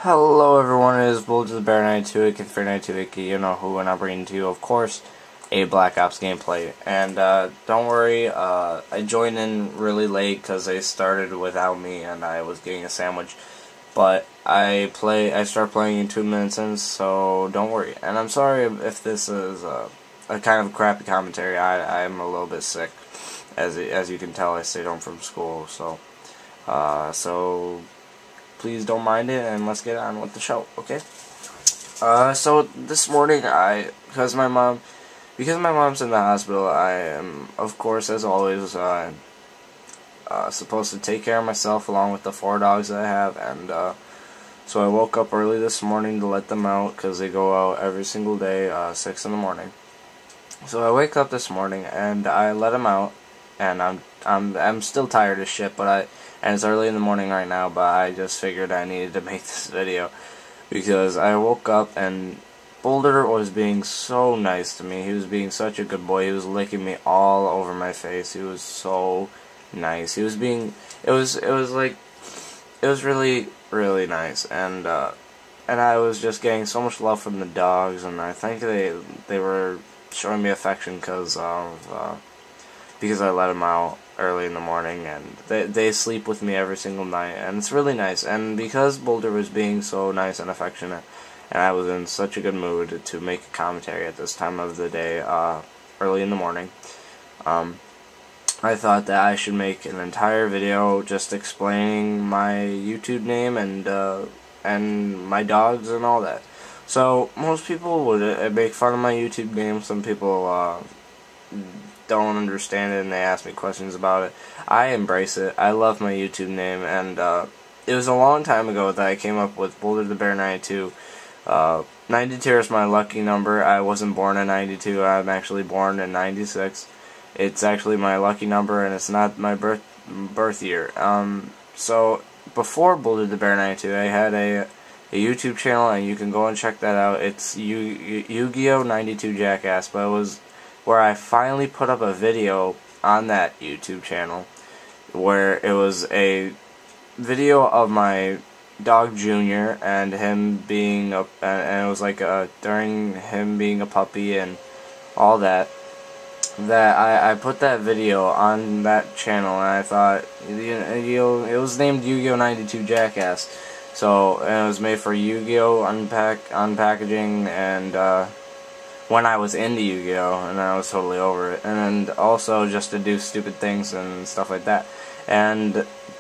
Hello everyone, it is Boulderthebear92, aka you know who, and I'm bringing to you, of course, a Black Ops gameplay. And don't worry, I joined in really late because they started without me and I was getting a sandwich. But I start playing in 2 minutes in, so don't worry. And I'm sorry if this is a kind of crappy commentary. I'm a little bit sick, as you can tell. I stayed home from school, so please don't mind it, and let's get on with the show, okay? So this morning, because my mom's in the hospital, I am, of course, as always, supposed to take care of myself along with the 4 dogs that I have, and so I woke up early this morning to let them out, because they go out every single day, 6 in the morning. So I wake up this morning, and I let them out, and I'm still tired as shit, and it's early in the morning right now, but I just figured I needed to make this video because I woke up and Boulder was being so nice to me. He was being such a good boy. He was licking me all over my face. He was so nice. It was really, really nice, and I was just getting so much love from the dogs, and I think they were showing me affection because I let them out early in the morning, and they sleep with me every single night, and it's really nice. And because Boulder was being so nice and affectionate, and I was in such a good mood to make a commentary at this time of the day, early in the morning, I thought that I should make an entire video just explaining my YouTube name and my dogs and all that. So most people would make fun of my YouTube name. Some people don't understand it and they ask me questions about it. I embrace it. I love my YouTube name, and it was a long time ago that I came up with Boulderthebear92. 92 is my lucky number. I wasn't born in 92. I'm actually born in 96. It's actually my lucky number, and it's not my birth year. So before Boulderthebear92, I had a YouTube channel, and you can go and check that out. It's Yu-Gi-Oh 92 Jackass, but it was where I finally put up a video on that YouTube channel where it was a video of my dog Junior and him being and it was like during him being a puppy and all that I put that video on that channel, and I thought, it was named Yu-Gi-Oh 92 Jackass, so and it was made for Yu-Gi-Oh unpackaging, and when I was into Yu-Gi-Oh, and I was totally over it, and also just to do stupid things and stuff like that.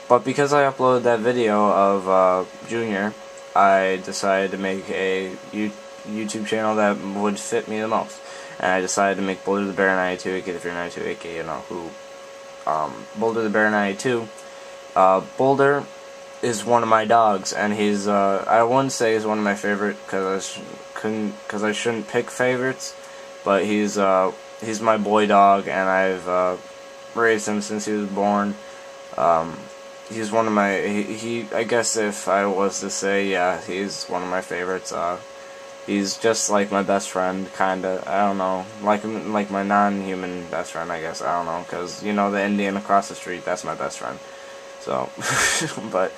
But because I uploaded that video of Junior, I decided to make a YouTube channel that would fit me the most, and I decided to make Boulderthebear92, aka you know who, Boulderthebear92. Boulder is one of my dogs, and he's I wouldn't say he's one of my favorite because I shouldn't pick favorites, but he's my boy dog, and I've raised him since he was born. He's one of my I guess if I was to say, yeah, he's one of my favorites. He's just like my best friend, kinda. I don't know, like my non-human best friend, I guess. I don't know, because you know the Indian across the street, that's my best friend. So, but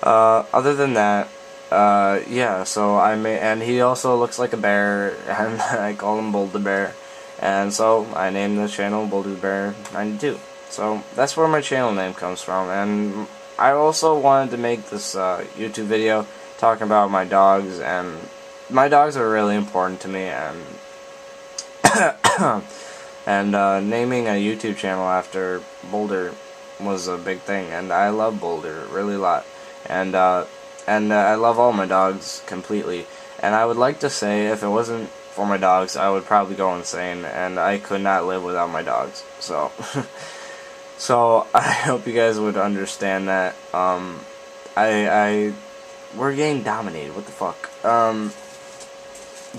other than that, yeah. So and he also looks like a bear, and I call him Boulderbear, and so I named the channel Boulderthebear92. So that's where my channel name comes from, and I also wanted to make this YouTube video talking about my dogs, and my dogs are really important to me, and and naming a YouTube channel after Boulder was a big thing, and I love Boulder really a lot, and I love all my dogs completely, and I would like to say if it wasn't for my dogs I would probably go insane, and I could not live without my dogs, so so I hope you guys would understand that. We're getting dominated, what the fuck.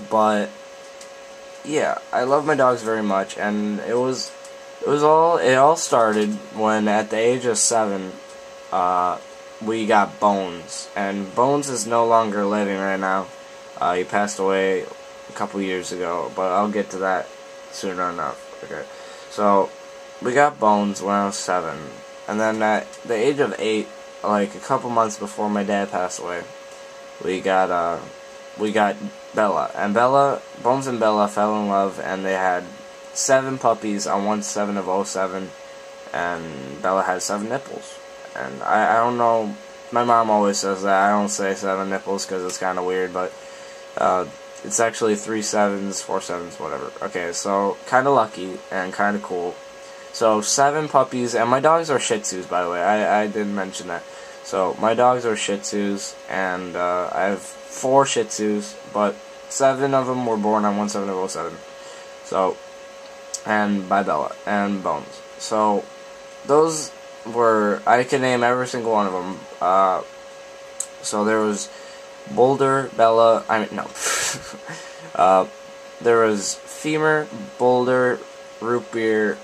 But yeah, I love my dogs very much, and it all started when at the age of 7 we got Bones, and Bones is no longer living right now. He passed away a couple years ago, but I'll get to that soon enough. Okay, so we got Bones when I was 7, and then at the age of 8, like a couple months before my dad passed away, we got Bella, and Bones and Bella fell in love, and they had 7 puppies on 1/7 of '07, and Bella had 7 nipples. And I don't know, my mom always says that. I don't say 7 nipples because it's kind of weird, but it's actually 3 7s, 4 7s, whatever. Okay, so kind of lucky and kind of cool. So 7 puppies, and my dogs are Shih Tzus, by the way. I didn't mention that. So my dogs are Shih Tzus, and I have 4 Shih Tzus, but 7 of them were born on 1/7 of '07. So, and by Bella and Bones. So those were, I can name every single one of them. So there was Boulder, Bella, no. There was Femur, Boulder, Root Beer,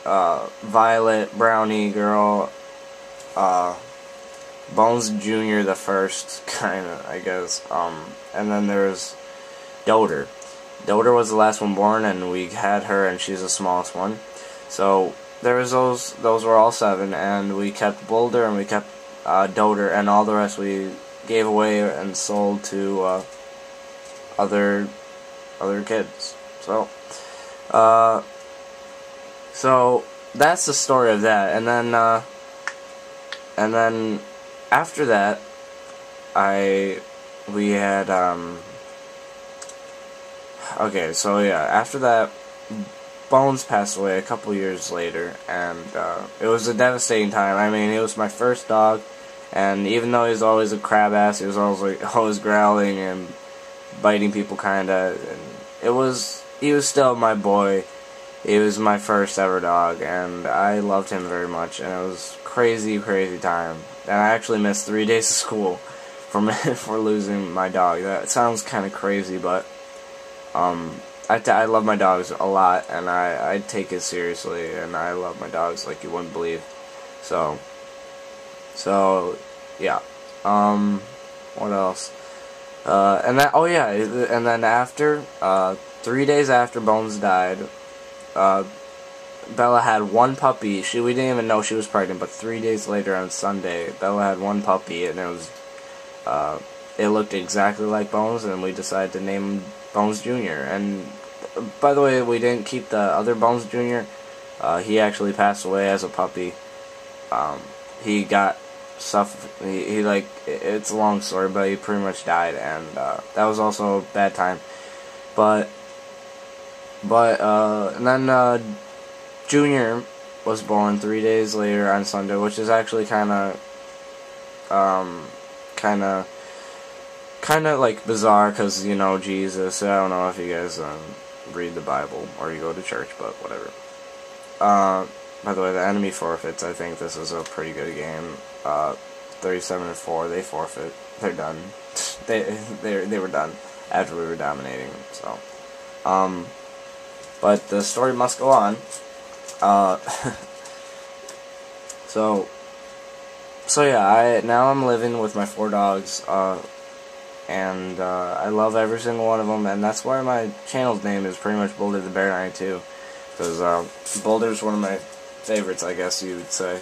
Violet, Brownie Girl, Bones Jr. the first, kinda, I guess, and then there's Doter. Doter was the last one born, and we had her, and she's the smallest one. So there was those were all 7, and we kept Boulder, and we kept Doter, and all the rest we gave away and sold to other kids. So that's the story of that, and then after that, we had okay, so yeah, after that, Bones passed away a couple years later, and it was a devastating time. I mean, he was my first dog, and even though he was always a crab ass, he was always growling and biting people, kinda, and he was still my boy. He was my first ever dog, and I loved him very much, and it was crazy time. And I actually missed 3 days of school for losing my dog. That sounds kind of crazy, but I love my dogs a lot, and I take it seriously, and I love my dogs like you wouldn't believe. So yeah. What else? And then after 3 days after Bones died, Bella had 1 puppy. We didn't even know she was pregnant, but 3 days later on Sunday, Bella had 1 puppy, and it looked exactly like Bones, and we decided to name him Bones Jr. And by the way, we didn't keep the other Bones Jr. He actually passed away as a puppy. He got it's a long story, but he pretty much died, and that was also a bad time. And then Junior was born 3 days later on Sunday, which is actually kind of like bizarre, because, you know, Jesus. I don't know if you guys read the Bible or you go to church, but whatever. By the way, the enemy forfeits. I think this is a pretty good game. 37-4. They forfeit. They're done. They were done after we were dominating. So, but the story must go on. So yeah, now I'm living with my 4 dogs, and I love every single one of them, and that's why my channel's name is pretty much Boulderthebear92, because Boulder's one of my favorites, I guess you would say,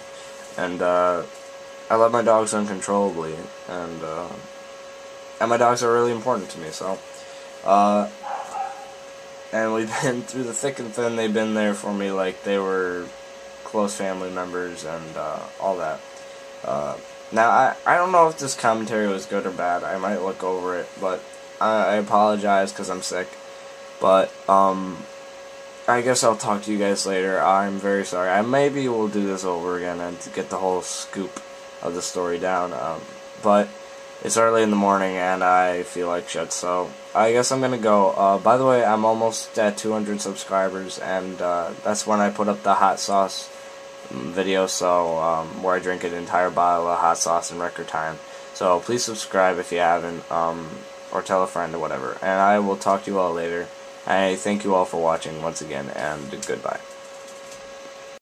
and I love my dogs uncontrollably, and my dogs are really important to me. So, and we've been through the thick and thin. They've been there for me like they were close family members, and all that. Now, I don't know if this commentary was good or bad. I might look over it, but I apologize because I'm sick. But, I guess I'll talk to you guys later. I'm very sorry. I maybe will do this over again and to get the whole scoop of the story down. But it's early in the morning and I feel like shit, so I guess I'm gonna go. By the way, I'm almost at 200 subscribers, and that's when I put up the hot sauce video, so where I drink an entire bottle of hot sauce in record time. So please subscribe if you haven't, or tell a friend or whatever, and I will talk to you all later. I thank you all for watching once again, and goodbye.